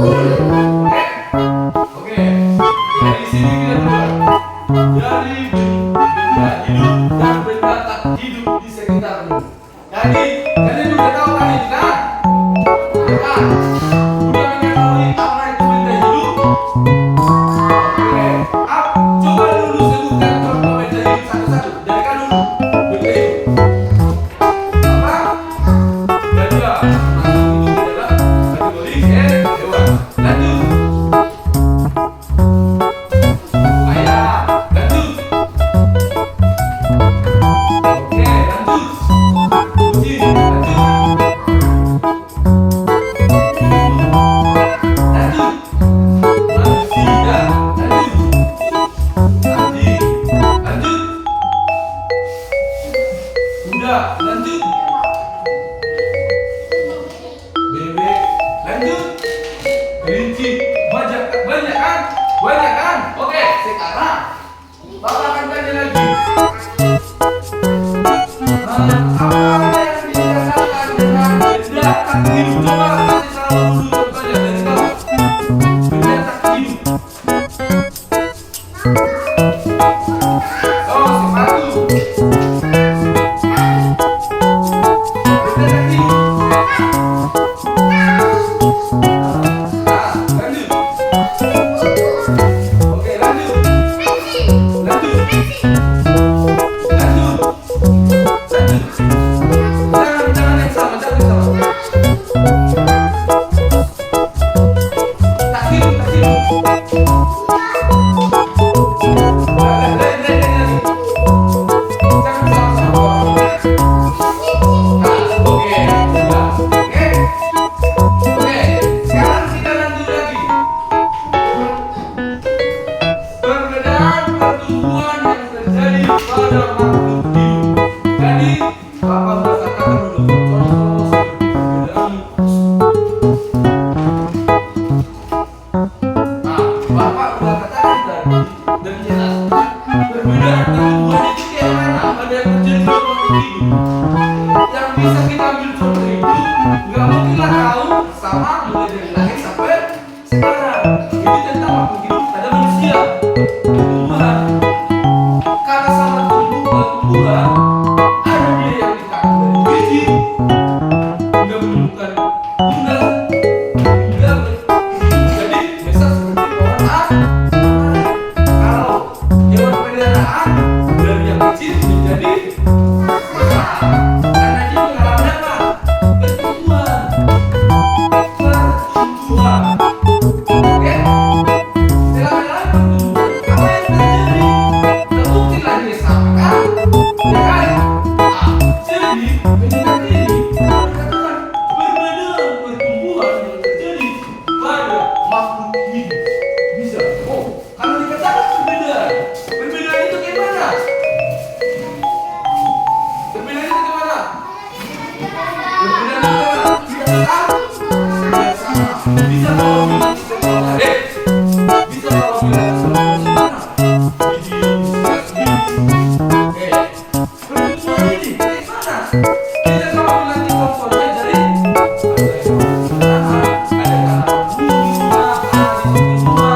Oke, dari sini kita mulai. Dari benda hidup dan benda tak hidup di sekitarmu. Jadi kalian udah tahu kan itu kan? Ya kan? Udah mengetahui apa itu benda hidup? Oke, coba dulu sebutkan contoh benda hidup satu-satu. Dari kan dulu benda hidup. Apa? Gajah. Masuk itu adalah kategori hewan. Lanjut. Ayam. Lanjut. Oke, lanjut. Kucing. Lanjut. Lanjut. Manusia. Lanjut. Anjing. Lanjut. Kuda. Lanjut. Bebek. Lanjut. Kelinci. Banyak kan? Banyak kan? Oke, sekarang Bapak akan tanya lagi. Apa yang dikatakan dengan benda tak hidup? Coba kasih tahu dulu contohnya dari kamu. Benda tak hidup. Oh, sepatu. Benda tak hidup. Lanjut. Oke, lanjut. Lanjut. Lanjut. Lanjut. Jangan yang sama, jangan yang sama. Tak hidup, tak hidup. Lain lagi. Jangan sama-sama. Oke, sudah. Oke. Oke, sekarang kita lanjut lagi. Perbedaan pertumbuhan yang terjadi pada makhluk hidup. Jadi, Bapak udah katakan dulu contoh perbedaan. Bapak udah katakan tadi dan jelaskan perbedaan pertumbuhan itu kayak mana pada yang terjadi pada makhluk hidup. Yang bisa kita ambil contoh itu nggak mungkin lah tahu sama mulai dari lahir sampai sekarang. Itu tentang makhluk hidup ada manusia. Tumbuhan. Karena sama tumbuhan ada dia yang dikatakan dari biji hingga menemukan tunggal hingga jadi besar seperti pohon kalau hewan peliharaan dari yang kecil menjadi besar karena dia mengalami apa? Pertumbuhan. Oke? Setelah mengalami pertumbuhan, apa yang terjadi? Tak mungkin lagi dia sama kan? Ya kan? Jadi pendidikan ini kalau dikatakan perbedaan pertumbuhan yang terjadi pada makhluk hidup. Bisa. Oh, kalau dikatakan perbedaan itu gimana? Perbedaan itu gimana? Perbedaan itu gimana? Tidak sama. Bisa kalau bilang kita kalau bisa kalau bilang gimana? Oke. Pertumbuhan ini gimana? Bisa kalau bilang di kompornya dari ada tanaman bunga,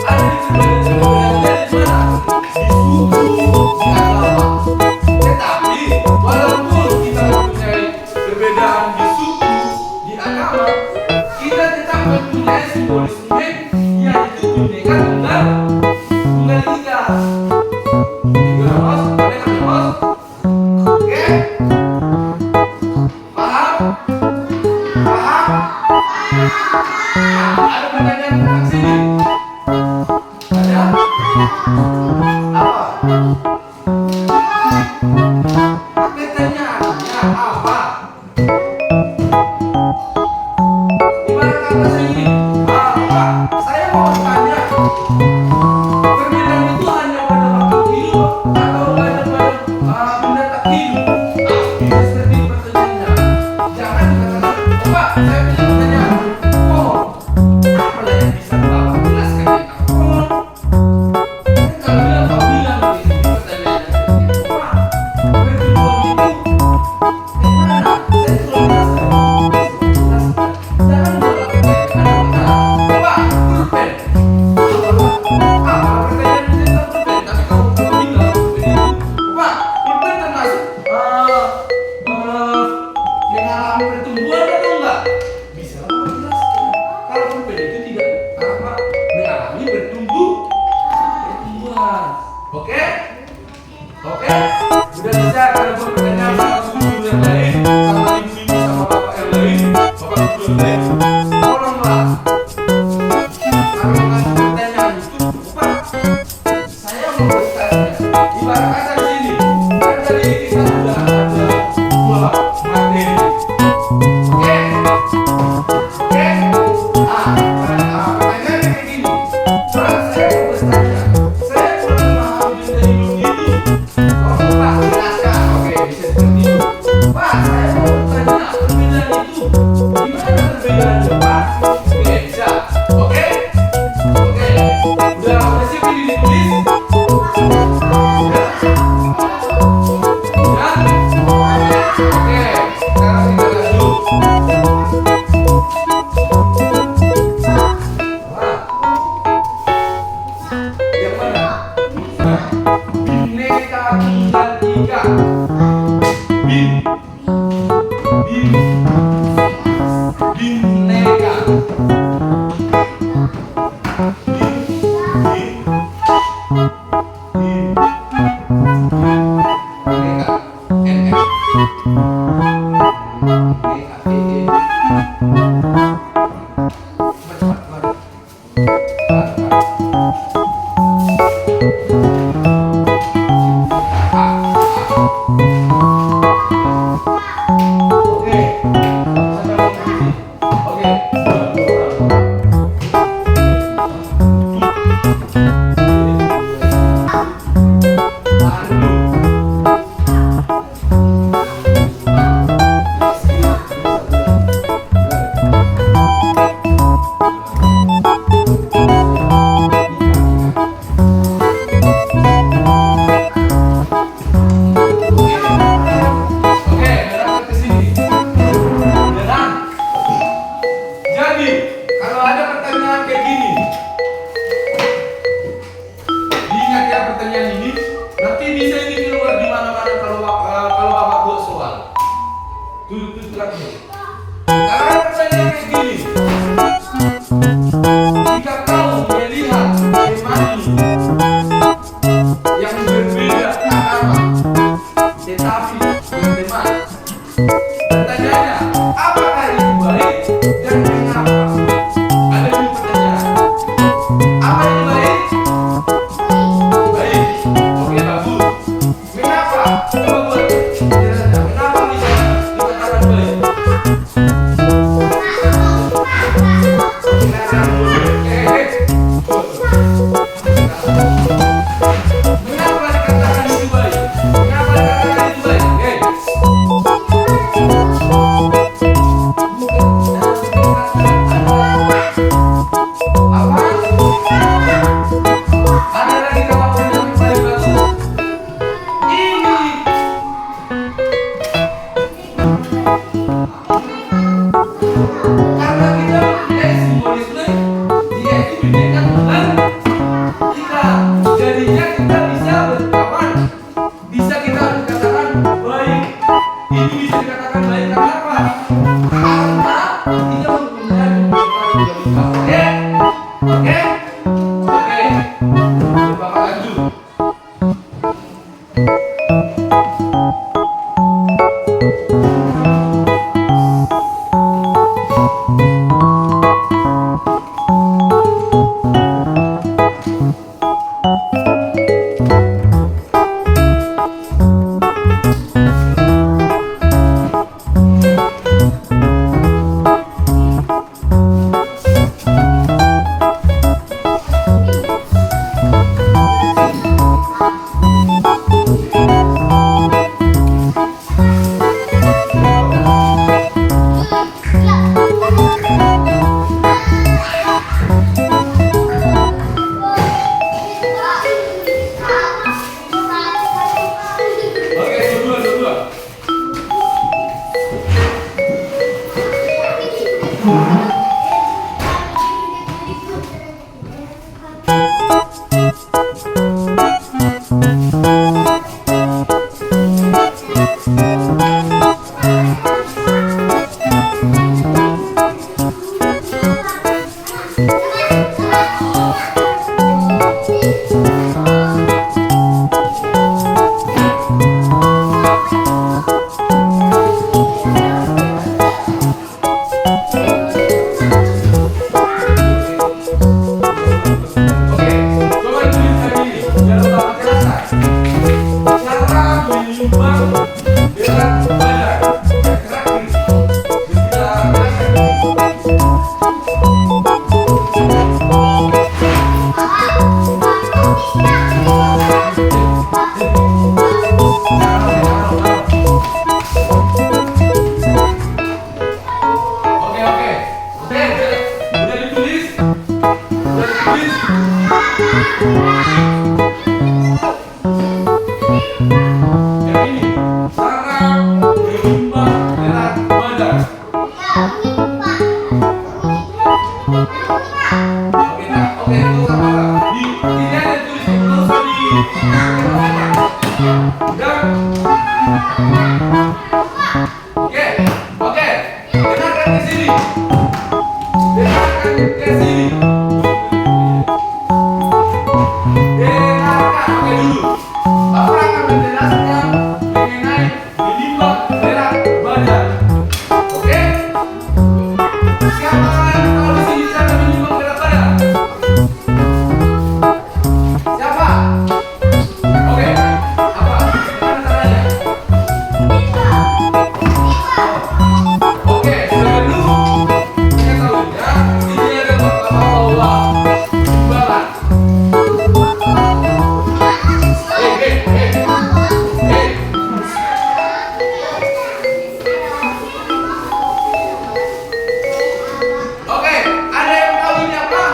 ada di rumah, ya kan? Makanya pertumbuhan yang terjadi setelah pertumbuhan apa yang terjadi? Perbedaan di suku, di agama, kita tetap mempunyai simbolisme yaitu bineka tunggal ika. Tiga mas, mereka mas. Oke? Paham? Paham? Ada pertanyaan tentang sini? Ada? Apa? Pertanyaannya apa? Ibarat kata sini, Pak, saya mau tanya, perbedaan itu hanya pada waktu Oke? Oke? Udah bisa kalau mau pertanyaan sama guru yang lain, sama ibu-ibu sama bapak yang lain, bapak guru yang lain, tolonglah. Kalau ngasih pertanyaan itu, Pak, saya mau bertanya. Ibarat kata di sini, kan tadi kita sudah ada dua materi. Oke? Oke? Pertanyaannya kayak gini. Pak, saya mau bertanya. Saya pernah ambil dari begitu. Oh, Pak, jelaskan. Oke, bisa seperti itu. Pak, saya mau bertanya perbedaan itu. Gimana perbedaannya, Pak? Oke, bisa. Oke? Oke. Udah siap ini ditulis? Udah? Udah? Oke, sekarang kita lanjut. Yang mana? Bineka Tunggal Ika. Bin. Bineka. Bineka. NF. BAEE. Cepat, mari. Oke. Oke. Oke, berangkat ke sini. Berang. Jadi, kalau ada pertanyaan kayak gini, diingat ya pertanyaan ini. Nanti bisa ini keluar di mana-mana kalau bapak buat soal. Tulis lagi. Kalau ada pertanyaan kayak gini, jika kau melihat temani yang berbeda agama, tetapi berteman, pertanyaannya, apakah itu baik dan mengapa? Ada dua pertanyaan. Apa itu baik? Baik. Oke, bagus. Mengapa? Coba buat penjelasannya. Kenapa bisa dikatakan baik? Silakan. Mengapa dikatakan itu baik? Mengapa dikatakan itu baik? Apa? Ada lagi jawaban yang paling bagus. Ini. Karena kita mempunyai simbolisme, dia itu bineka tunggal ika. Jadinya kita bisa berkawan, bisa kita dikatakan baik. Ini bisa dikatakan baik karena apa? Karena kita mempunyai bineka tunggal ika. Oke? Oke? Oke. Coba lanjut. Oke, oke. Dengarkan ke sini. Dengarkan ke sini. Dengarkan, oke dulu. Bapak akan menjelaskan mengenai menimbang berat badan. Oke? Siapa yang tahu di sini cara menimbang berat badan? Siapa? Oke. Apa? Gimana caranya? Oke, sudah dulu. Kita tahu ya. Ini ada beberapa pola timbangan. Oke, ada yang tahu ini apa?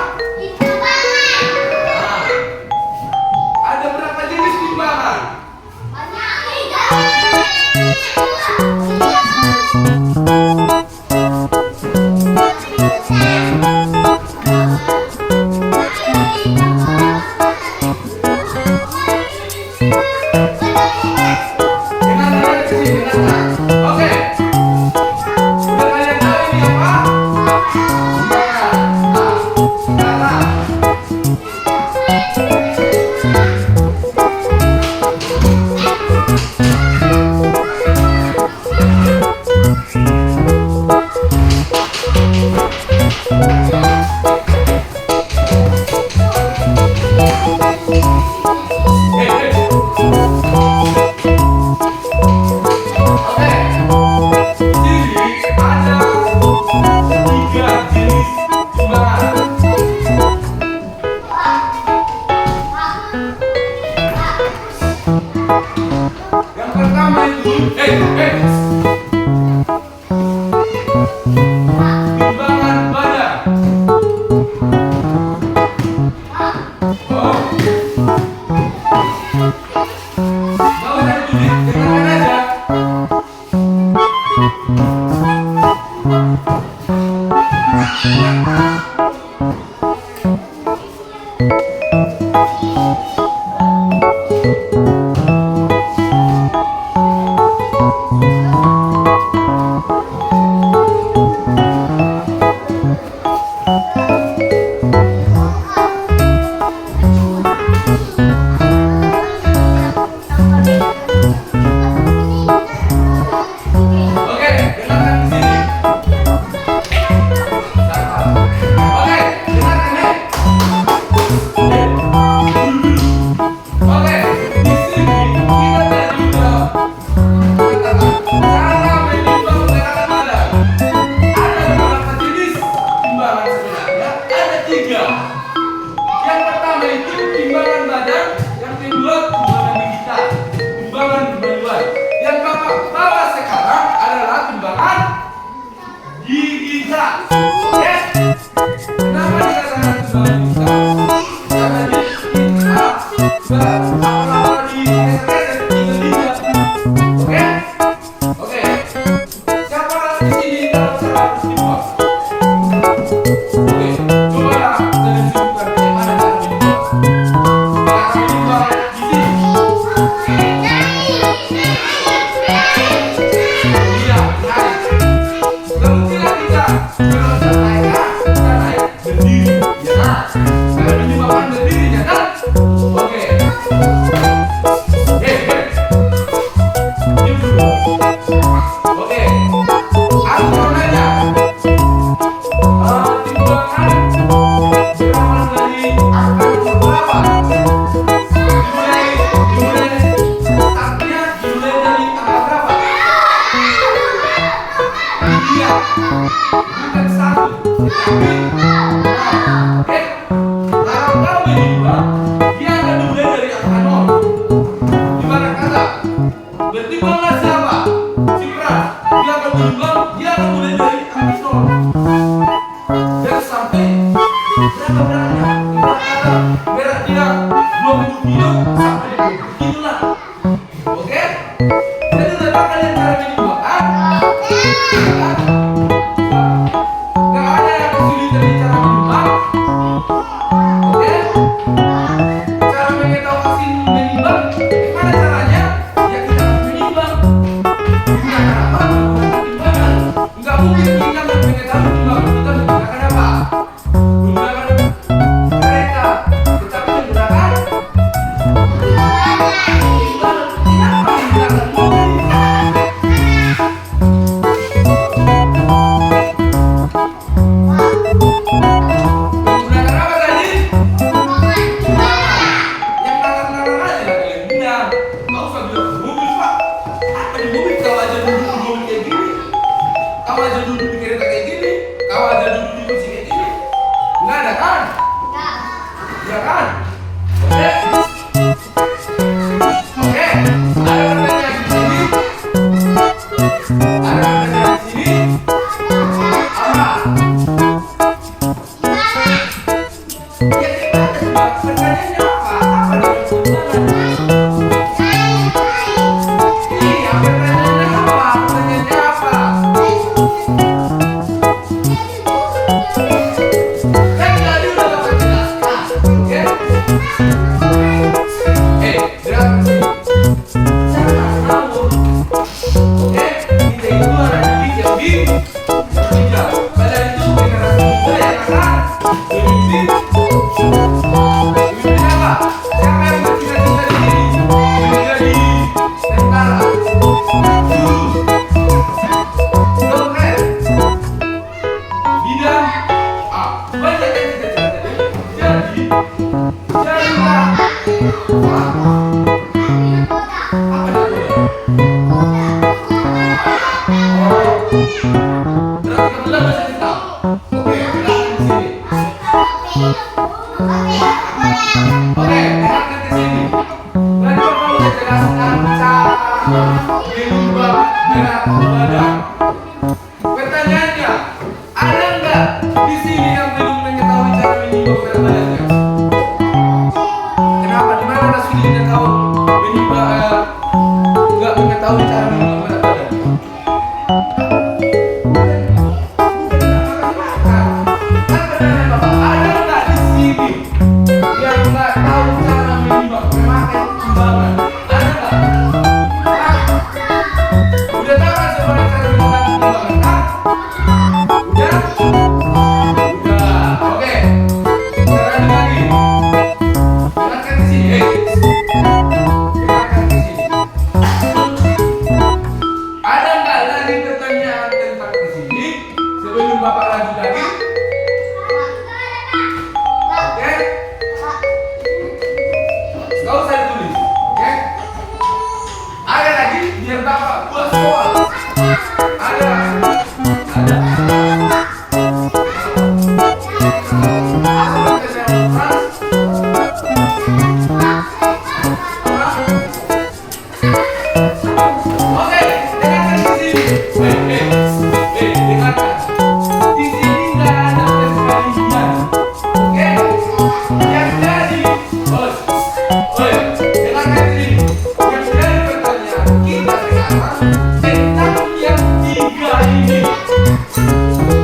Nah, ada berapa jenis timbangan? Dengarkan ke sini, dengarkan. Oke. Udah kalian tahu ini apa? Timbangan. Nah, sekarang yang pertama itu, timbangan badan. Oh, nggak usah ditulis, dengarkan aja. Oke, dengarkan di sini. Oke, dengarkan nih. Oke, di sini kita tadi udah katakan cara menimbang berat badan. Ada beberapa jenis timbangan sebenarnya. Ada 3. Yang pertama itu timbangan badan, yang kedua timbangan digital, timbangan manual. Yang Bapak bawa sekarang adalah timbangan digital. Oke? Kenapa dikatakan timbangan digital? Karena kita apa di SMS tinggal digital. Oke? Oke. Siapa di sini kalau saya harus timbang? Oke, coba ya, kita tunjukkan bagaimana cara menimbang. Cara menimbang di sini. Iya, naik. Kalau tidak tidak, kalau kita naik berdiri, ya kan? Kalau menimbangkan berdiri, ya kan? Oke. Diam dulu. Oke. Aku mau nanya. Timbangan berawal dari angka berapa? Dimulai startnya dimulai dari angka berapa? Iya, bukan 1, tapi kalau kau menimbang, dia akan dimulai dari angka 0. Gimana kata? Bertimbanglah siapa? Si Pras. Dia akan menimbang, dia akan mulai dari angka 0. Dan sampai berapa beratnya? Berat dia 20 kilo sampai 20 kilo lah. Oke? Jadi dapat kalian cara menimbang, Gak ada yang kesulitan di cara menimbang. Oke? Cara mengetahui apa? Di mana Anda sudah tidak tahu menimba, nggak mengetahui cara menimba berat badan? Ada nggak di sini yang nggak tahu cara menimba memakai timbangan? Ada nggak? Udah tahu kan sebenarnya cara menggunakan timbangan kan? Udah? Udah. Oke. Sekarang lagi. Dengarkan di sini. Dengarkan di sini. Ada nggak lagi pertanyaan tentang di sini sebelum Bapak lanjut lagi? Oke? Nggak usah ditulis. Oke? Ada lagi biar Bapak buat soal. Ada. Ada. Oke, dengarkan di sini. Dengarkan. Di sini nggak ada perkalian. Oke? Yang jadi, dengarkan di sini. Yang jadi pertanyaan kita sekarang tentang yang tiga ini.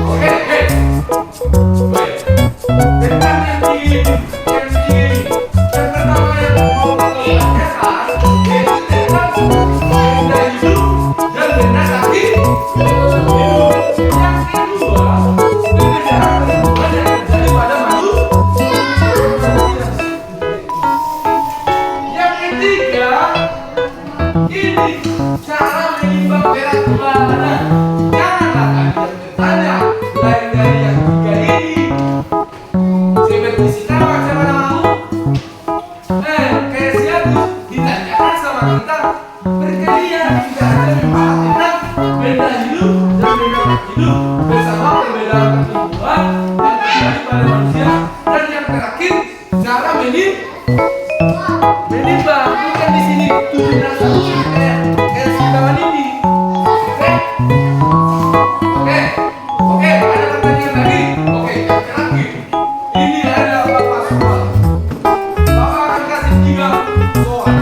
Oke, tentang yang tiga ini. Yang tiga ini. Yang pertama yang mau kita tanyakan yaitu tentang benda hidup dan benda mati hidup. Yang kedua, perbedaan perempuan yang terjadi pada manusia. Yang ketiga, ini cara menimbang berat badan. Janganlah kalian bertanya lain dari yang tiga ini. Seperti si Tawak sama namamu. Kayak si Agus ditanyakan sama tentang perkalian. Tidak ada membahas tentang benda hidup dan benda mati hidup bersama perbedaan pertumbuhan yang terjadi pada manusia. Dan yang terakhir, cara menimbang. Bukan di sini tujuh rasa kayak si kawan ini. Oke, oke, ada pertanyaan lagi. Oke, yang terakhir, ini ada Bapak soal. Bapak akan kasih 3 soal.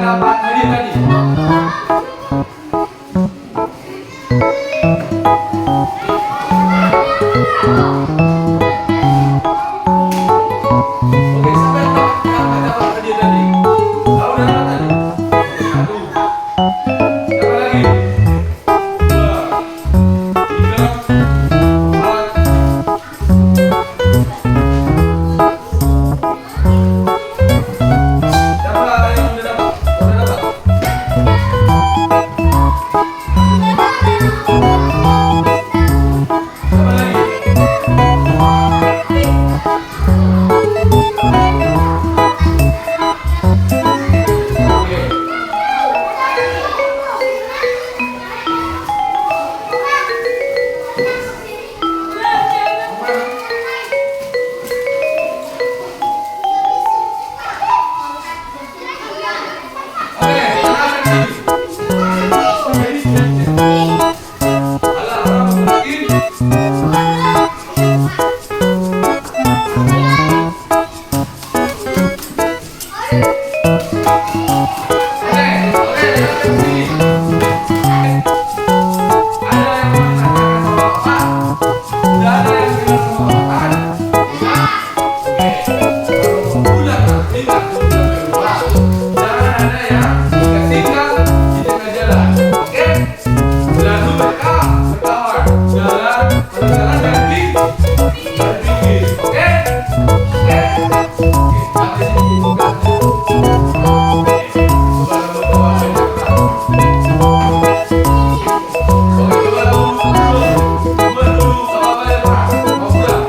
dapat hadiah tadi? Oke, siapa yang dapat hadiah tadi? Tahu udah dapat tadi? Satu. Siapa lagi? Dua, tiga, empat. Siapa yang udah dapat? Udah dapat? Siapa lagi? Oke. Oke, tangan lagi. Alah, orang lagi. Oke, oke, tangan sini. Ada yang mau ditanyakan sama Bapak? Tidak ada yang bilang sama Bapak? Tidak? Oke. Kalau udah tinggal berdua. Jangan ada yang tinggal di tengah jalan. Oke? Lalu mereka berkawan. Jalan, kalau jalan ganti, berpikir. Oke? Oke? Oke, sampai sini tugasnya. Oke, coba teman-teman bacakan. Oke, coba dulu sama Bapak ya, Pak. Mau pulang?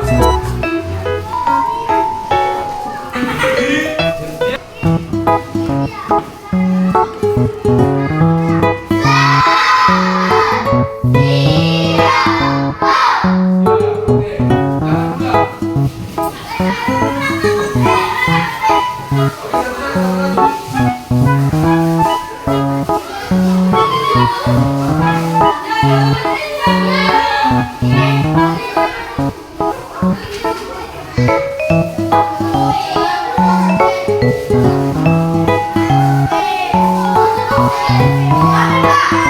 Thank you.